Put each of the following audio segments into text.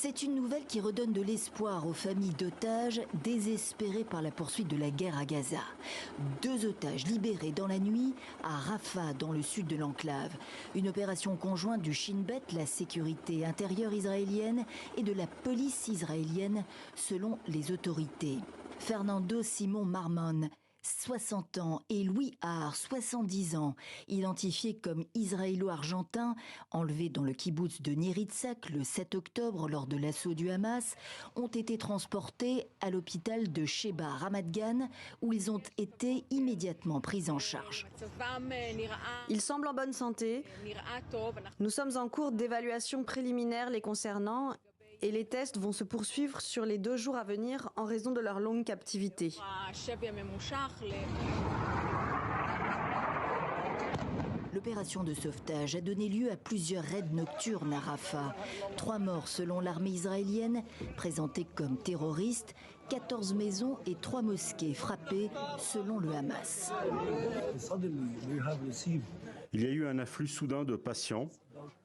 C'est une nouvelle qui redonne de l'espoir aux familles d'otages désespérées par la poursuite de la guerre à Gaza. 2 otages libérés dans la nuit à Rafah, dans le sud de l'enclave. Une opération conjointe du Shin Bet, la sécurité intérieure israélienne, et de la police israélienne, selon les autorités. Fernando Simon Marmon, 60 ans, et Louis Har, 70 ans, identifiés comme israélo-argentins, enlevés dans le kibboutz de Nir Yitzhak le 7 octobre lors de l'assaut du Hamas, ont été transportés à l'hôpital de Sheba Ramat Gan, où ils ont été immédiatement pris en charge. Ils semblent en bonne santé. Nous sommes en cours d'évaluation préliminaire les concernant et les tests vont se poursuivre sur les 2 jours à venir en raison de leur longue captivité. L'opération de sauvetage a donné lieu à plusieurs raids nocturnes à Rafah. 3 morts selon l'armée israélienne, présentées comme terroristes, 14 maisons et 3 mosquées frappées selon le Hamas. Il y a eu un afflux soudain de patients,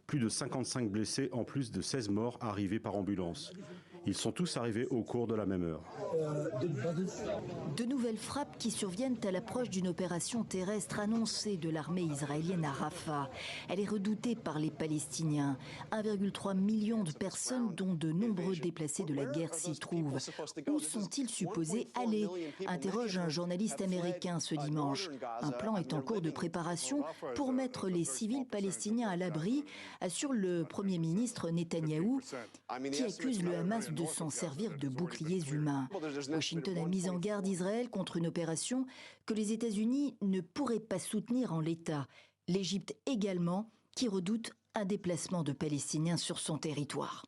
plus de 55 blessés en plus de 16 morts arrivés par ambulance. Ils sont tous arrivés au cours de la même heure. De nouvelles frappes qui surviennent à l'approche d'une opération terrestre annoncée de l'armée israélienne à Rafah. Elle est redoutée par les Palestiniens. 1,3 million de personnes, dont de nombreux déplacés de la guerre, s'y trouvent. Où sont-ils supposés aller? Interroge un journaliste américain ce dimanche. Un plan est en cours de préparation pour mettre les civils palestiniens à l'abri, assure le Premier ministre Netanyahou, qui accuse le Hamas de s'en servir de boucliers humains. Washington a mis en garde Israël contre une opération que les États-Unis ne pourraient pas soutenir en l'état. L'Égypte également, qui redoute un déplacement de Palestiniens sur son territoire.